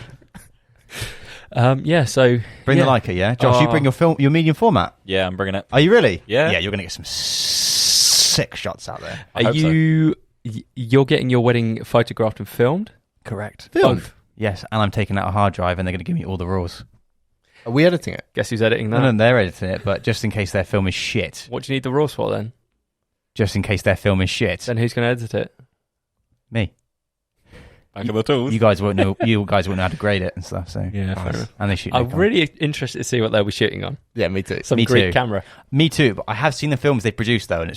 that? Yeah, so... Bring the Leica, yeah? Josh, you bring your medium format. Yeah, I'm bringing it. Are you really? Yeah. Yeah, you're going to get some sick shots out there. You're getting your wedding photographed and filmed? Correct. Filmed? Both. Yes, and I'm taking out a hard drive and they're going to give me all the rules. Are we editing it? Guess who's editing that? No, they're editing it, but just in case their film is shit. What do you need the raws for then? Just in case their film is shit. Then who's going to edit it? Me. Back of the tools. You guys won't know. You guys won't know how to grade it and stuff. So Yeah, fair enough. and they shoot. I'm really interested to see what they'll be shooting on. Yeah, me too. Some Me Greek too. camera. Me too. But I have seen the films they produced though, and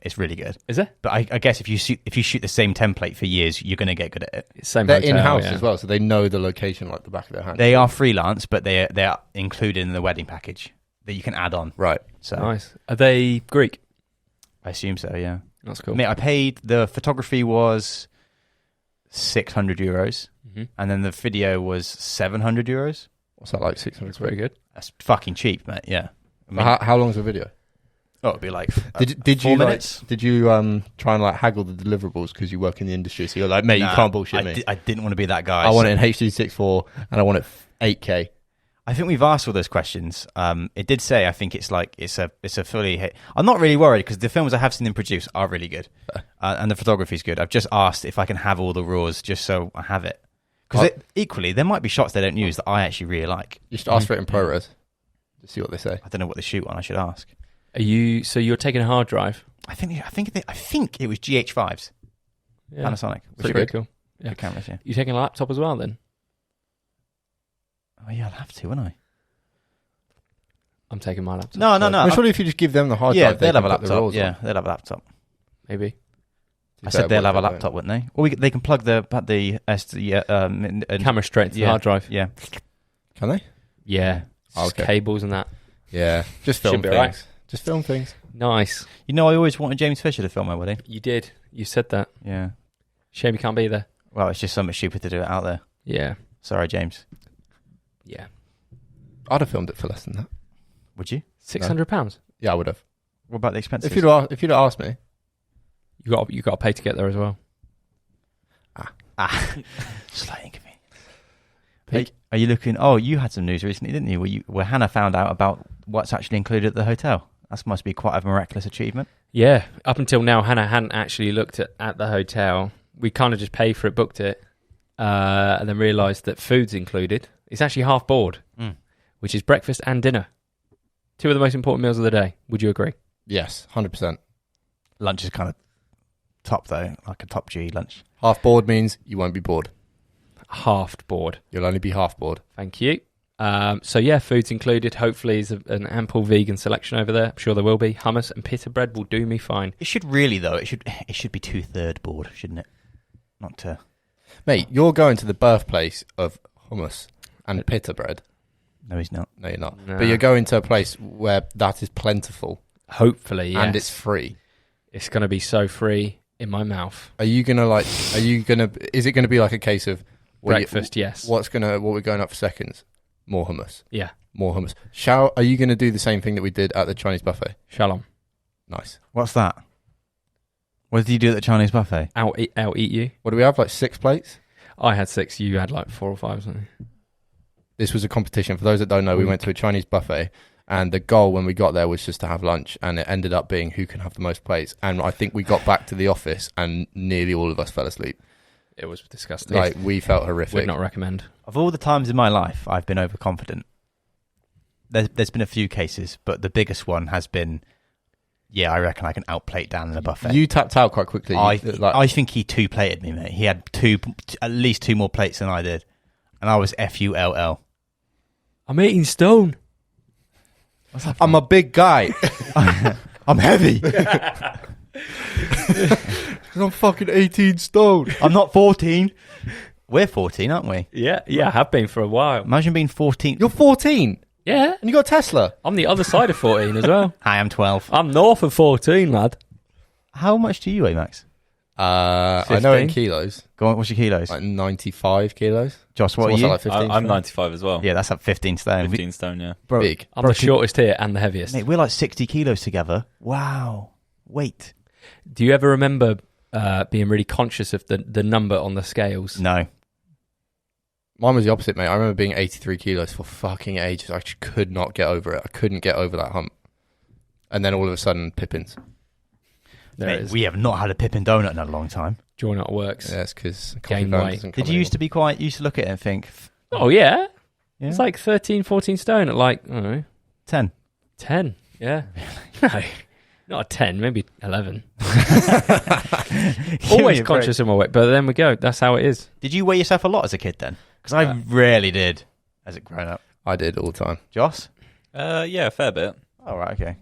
it's really good. Is it? But I guess if you shoot the same template for years, you're going to get good at it. Same They're hotel, in-house yeah. as well, so they know the location like the back of their hand. They are freelance, but they are included in the wedding package that you can add on. Right. So Nice. Are they Greek? I assume so. Yeah. That's cool. Mate, I paid the photography was €600, and then the video was €700. What's that like? 600 That's very good. That's fucking cheap, mate. Yeah. I mean, How long's the video? it'd be like Did 4 you minutes? Did you try and like haggle the deliverables because you work in the industry? So you're like, mate, Nah, you can't bullshit me. I didn't want to be that guy. I want it in HD64 and I want it 8K. I think we've asked all those questions. It did say I think it's a fully. I'm not really worried because the films I have seen them produce are really good, and the photography is good. I've just asked if I can have all the raws just so I have it. Because equally, there might be shots they don't use that I actually really like. You should ask for it in ProRes to see what they say. I don't know what they shoot on. I should ask. So you're taking a hard drive? I think it was GH5s, Yeah. Panasonic. Which Pretty are good. cool. Yeah. Good cameras, yeah. You taking a laptop as well then? Oh yeah, I'll have to, won't I? I'm taking my laptop. No. Well, surely if you just give them the hard Yeah, drive, they they'll have a can put the laptop. rolls Yeah, on. they'll have a laptop. Maybe. I said they'll have a laptop, wouldn't they? Or they can plug the Camera straight to the hard drive. Yeah. Can they? Yeah. Oh, Just okay. cables and that. Yeah, just film Should be things. alright. Just film things. Nice. You know, I always wanted James Fisher to film my wedding. You did. You said that. Yeah. Shame you can't be there. Well, it's just so much cheaper to do it out there. Yeah. Sorry, James. Yeah. I'd have filmed it for less than that. Would you? £600. Yeah, I would have. What about the expenses? If you'd have asked me, You got to pay to get there as well. Slight inconvenience. Are you looking? Oh, you had some news recently, didn't you? Where Hannah found out about what's actually included at the hotel. That must be quite a miraculous achievement. Yeah. Up until now, Hannah hadn't actually looked at the hotel. We kind of just paid for it, booked it, and then realised that food's included. It's actually half board, which is breakfast and dinner. 2 of the most important meals of the day. Would you agree? yes, 100%. Lunch is kind of top though, like a top G lunch. Half board means you won't be bored. Halved board. You'll only be half bored. Thank you. So yeah, food's included. Hopefully there's an ample vegan selection over there. I'm sure there will be. Hummus and pita bread will do me fine. It should really though. It should be 2/3 board, shouldn't it? Not to. Mate, you're going to the birthplace of hummus and pita bread. No, he's not. No, you're not. Nah. But you're going to a place where that is plentiful Hopefully, yes. and it's free. It's going to be so free in my mouth. Is it going to be like a case of Breakfast, yes. What we're going up for seconds? More hummus. Yeah. More hummus. Are you going to do the same thing that we did at the Chinese buffet? Shalom. Nice. What's that? What did you do at the Chinese buffet? Out eat you. What do we have? Like 6 plates? I had 6. You had like 4 or 5 or something. This was a competition. For those that don't know, we went to a Chinese buffet, and the goal when we got there was just to have lunch, and it ended up being who can have the most plates. And I think we got back to the office, and nearly all of us fell asleep. It was disgusting. Like, we felt horrific. Would not recommend. Of all the times in my life I've been overconfident, there's been a few cases, but the biggest one has been, I reckon I can outplate Dan in a buffet. You tapped out quite quickly. I think he two-plated me, mate. He had at least 2 more plates than I did, and I was FULL. I'm eating stone. I'm a big guy. I'm heavy. I'm fucking 18 stone. I'm not 14. We're 14, aren't we? Yeah, I have been for a while. Imagine being 14. You're 14, Yeah, and you got a Tesla. I'm the other side of 14 as well. Hi, I'm 12. I'm north of 14, lad. How much do you weigh, Max? I know it in 15? kilos. Go on, what's your kilos? Like 95 kilos. Josh, what So are what's you? that, like 15? I'm 95 as well. Yeah, that's up 15 stone. 15 stone, yeah. Bro, Big. I'm the shortest here and the heaviest. Mate, we're like 60 kilos together. Wow. Weight. Do you ever remember being really conscious of the number on the scales? No. Mine was the opposite, mate. I remember being 83 kilos for fucking ages. I just could not get over it. I couldn't get over that hump. And then all of a sudden, Pippins. There Mate, it is. we have not had a Pippin donut in a long time. Joy not works. Yeah, it's because Gain weight. Did you used to be quite, used to look at it and think, Oh, yeah. yeah, It's like 13, 14 stone at like, I don't know, 10. 10. Yeah. No, not a 10, maybe 11. Always conscious of my weight, but then we go. That's how it is. Did you weigh yourself a lot as a kid then? Because I rarely did as a grown up. I did all the time. Joss? Yeah, a fair bit. Oh, right, okay.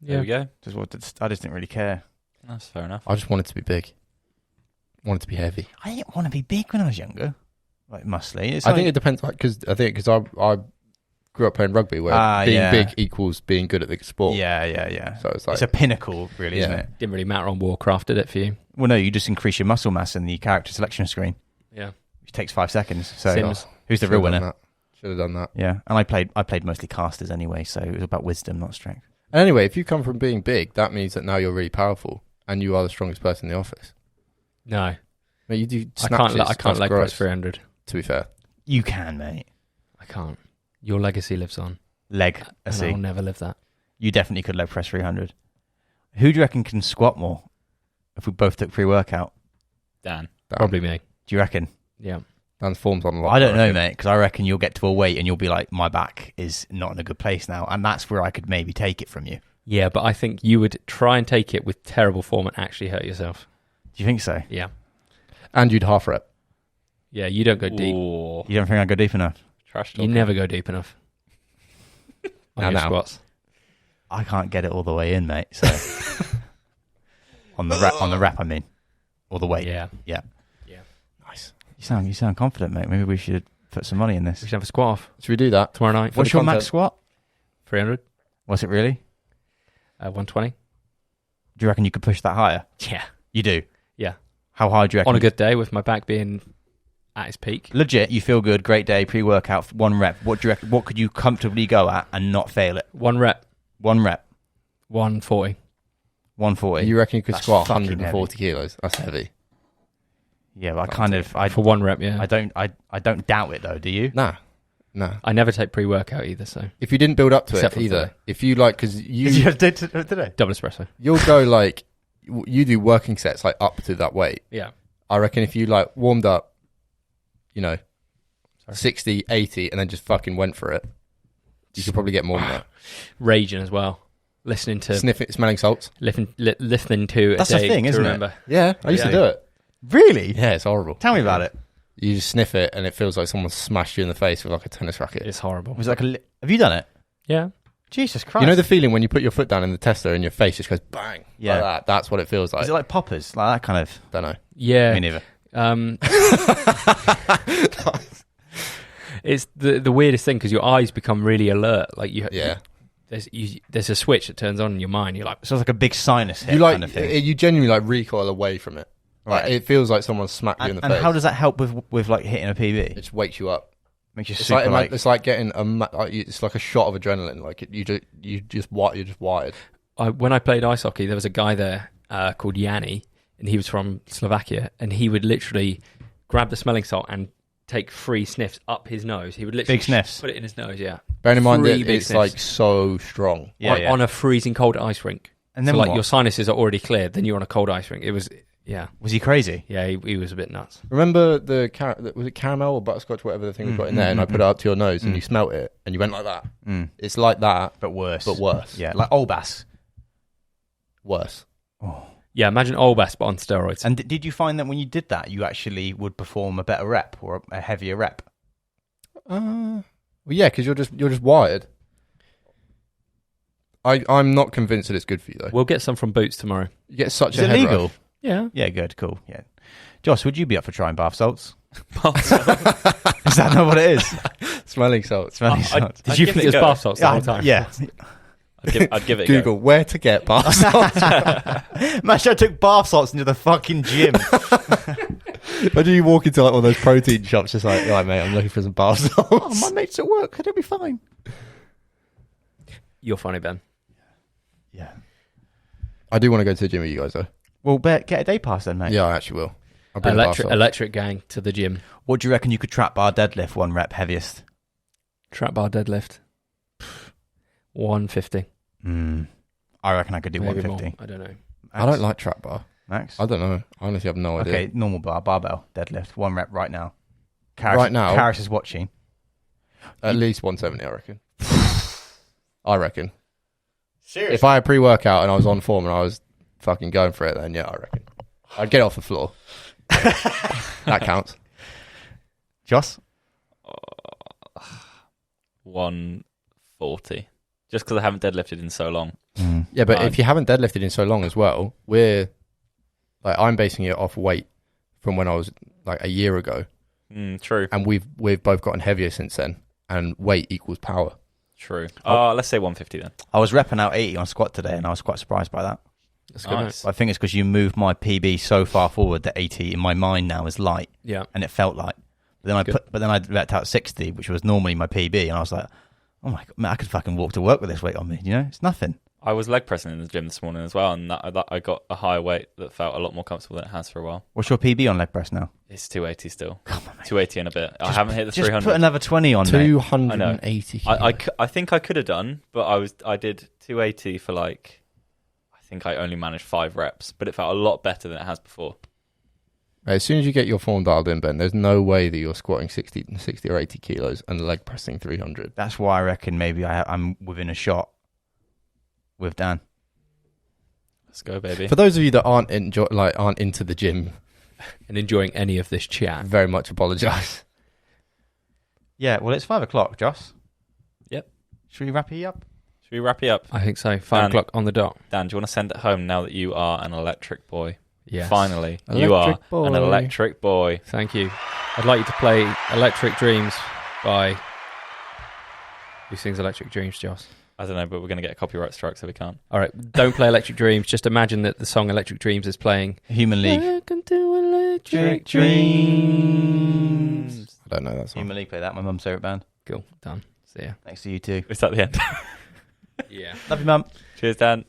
There we go. I just didn't really care. That's fair enough. I just wanted to be big. Wanted to be heavy. I didn't want to be big when I was younger. Like muscly. I think it depends, like, because I grew up playing rugby, where being big equals being good at the sport. Yeah. So it's like It's a pinnacle, really, isn't Yeah. it? Didn't really matter on Warcraft, did it for you? Well, no, you just increase your muscle mass in the character selection screen, Yeah. which takes 5 seconds. So Sims. who's the real winner? Should have done that. Yeah, and I played mostly casters anyway, so it was about wisdom, not strength. And anyway, if you come from being big, that means that now you're really powerful and you are the strongest person in the office. No. Mate, you do I snatches. can't leg gross, press 300. to be fair. You can, mate. I can't. Your legacy lives on. Leg, I And see. I'll never live that. You definitely could leg press 300. Who do you reckon can squat more if we both took pre-workout? Dan. Probably me. Do you reckon? Yeah. Dan's form's on a lot. I don't know, reckon. mate, because I reckon you'll get to a weight and you'll be like, my back is not in a good place now, and that's where I could maybe take it from you. Yeah, but I think you would try and take it with terrible form and actually hurt yourself. Do you think so? Yeah. And you'd half rep. Yeah, you don't go deep. Ooh. You don't think I go deep enough? Trash talk. You never go deep enough. On your squats. I can't get it all the way in, mate. So on the rep, I mean, all the weight. Yeah. Nice. You sound confident, mate. Maybe we should put some money in this. We should have a squat off Should we do that? tomorrow night. What's the your max content. squat? 300. Was it really? 120. Do you reckon you could push that higher? Yeah. You do. Yeah. How high do you reckon? On a good day with my back being at its peak. Legit, you feel good, great day, pre-workout, 1 rep. What do you reckon? What could you comfortably go at and not fail it? 1 rep. 1 rep, 140. 140. You reckon you could That's squat fucking 140 kilos? That's heavy. Yeah, but I For 1 rep, yeah. I don't doubt it though. Do you? Nah. I never take pre-workout either, so. If you didn't build up to Except it for either, today. if you like, because Did you have today? Double espresso. you'll go like, you do working sets like up to that weight. Yeah. I reckon if you like warmed up, Sorry. 60, 80, and then just fucking went for it, you could probably get more than that. Regen as well. Listening to Smelling salts. listening to That's a a day thing, to isn't it? remember. Yeah, I used to Yeah. do it. Really? Yeah, it's horrible. Tell me about it. You just sniff it, and it feels like someone smashed you in the face with like a tennis racket. It's horrible. Was it like have you done it? Yeah. Jesus Christ! You know the feeling when you put your foot down in the tester and your face just goes bang? Yeah. Like that. That's what it feels like. Is it like poppers, like that kind of? Don't know. Yeah. Me neither. It's the weirdest thing because your eyes become really alert. Like Yeah. there's a switch that turns on in your mind. You're like, So it's like a big sinus hit You like kind of thing. you genuinely like recoil away from it. Like, Right. it feels like someone smacked you in the And face. how does that help with like hitting a PB? it just wakes you up? Makes you It's super like it's like getting it's like a shot of adrenaline. Like you're just wired. when I played ice hockey, there was a guy there called Yanni, and he was from Slovakia, and he would literally grab the smelling salt and take 3 sniffs up his nose. He would literally Big sniffs. put it in his nose. Yeah, Bearing in mind 3 that big it's sniffs. like so strong. Yeah, on a freezing cold ice rink. And then so like what? your sinuses are already cleared, then you're on a cold ice rink. It was Was he crazy? yeah, he was a bit nuts. Remember was it caramel or butterscotch, whatever the thing we got in there, and I put it up to your nose and you smelt it and you went like that. It's like that, But worse. but worse. Yeah, like Olbas. Worse. Oh. Yeah, imagine Olbas but on steroids. And did you find that when you did that, you actually would perform a better rep or a heavier rep? Well, yeah, because you're just wired. I'm not convinced that it's good for you though. We'll get some from Boots tomorrow. You get such Is a it head legal? rush. Yeah. Yeah, good, cool. Yeah. Josh, would you be up for trying bath salts? Bath salts. Is that not what it is? Smelling salts. Smelling salts. Did you give think it it a was go. bath salts the whole time? Yeah. I'd give it a Google where to get bath salts. Imagine I took bath salts into the fucking gym. Imagine you walk into like one of those protein shops, just like, right, mate, I'm looking for some bath salts. Oh, my mate's at work. It'll be fine. You're funny, Ben. Yeah. I do want to go to the gym with you guys though. Well, get a day pass then, mate. Yeah, I actually will. I'll bring the bath salts. Electric gang to the gym. What do you reckon you could trap bar deadlift 1 rep heaviest? Trap bar deadlift. 150. I reckon I could do Maybe 150. more. I don't know. I don't like trap bar. Max? I don't know. I honestly have no idea. Okay, normal barbell deadlift 1 rep right now. Right now? Karis is watching. At least 170, I reckon. I reckon. Seriously? If I had pre-workout and I was on form and I was fucking going for it, then yeah, I reckon. I'd get off the floor. That counts. Joss? 140. Just because I haven't deadlifted in so long. Yeah, but if you haven't deadlifted in so long as well, I'm basing it off weight from when I was like a year ago. True. And we've both gotten heavier since then, and weight equals power. True. Let's say 150 then. I was repping out 80 on squat today, and I was quite surprised by that. That's good. Nice. I think it's because you moved my PB so far forward that 80 in my mind now is light, Yeah. and it felt light. But then I repped out 60, which was normally my PB, and I was like, oh my god, man, I could fucking walk to work with this weight on me. You know, it's nothing. I was leg pressing in the gym this morning as well, and I got a higher weight that felt a lot more comfortable than it has for a while. What's your PB on leg press now? It's 280 still. Come on, mate. 280 and a bit. I haven't hit the Just 300. put another 20 on, mate. 280. I think I could have done, but I did 280 for like, I think I only managed 5 reps, but it felt a lot better than it has before. As soon as you get your form dialed in, Ben, there's no way that you're squatting 60 or 80 kilos and leg pressing 300. That's why I reckon maybe I'm within a shot with Dan. Let's go, baby. For those of you that aren't into the gym, And enjoying any of this I chat. very much apologise. Yeah, well, it's 5 o'clock, Joss. Yep. Should we wrap it up? Should we wrap you up? I think so. 5 Dan. o'clock on the dot. Dan, do you want to send it home now that you are an electric boy? Yes. Finally, you are Electric boy. an electric boy. Thank you. I'd like you to play Electric Dreams by... Who sings Electric Dreams, Joss? I don't know, but we're going to get a copyright strike, so we can't. All right, don't play Electric Dreams. Just imagine that the song Electric Dreams is playing. Human League. Welcome to Electric Dreams. I don't know that song. Human League, play that. My mum's favourite band. Cool, done. See ya. Thanks to you too. Is that the end? Yeah. Love you, mum. Cheers, Dan.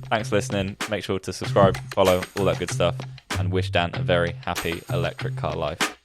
Thanks for listening. Make sure to subscribe, follow, all that good stuff, and wish Dan a very happy electric car life.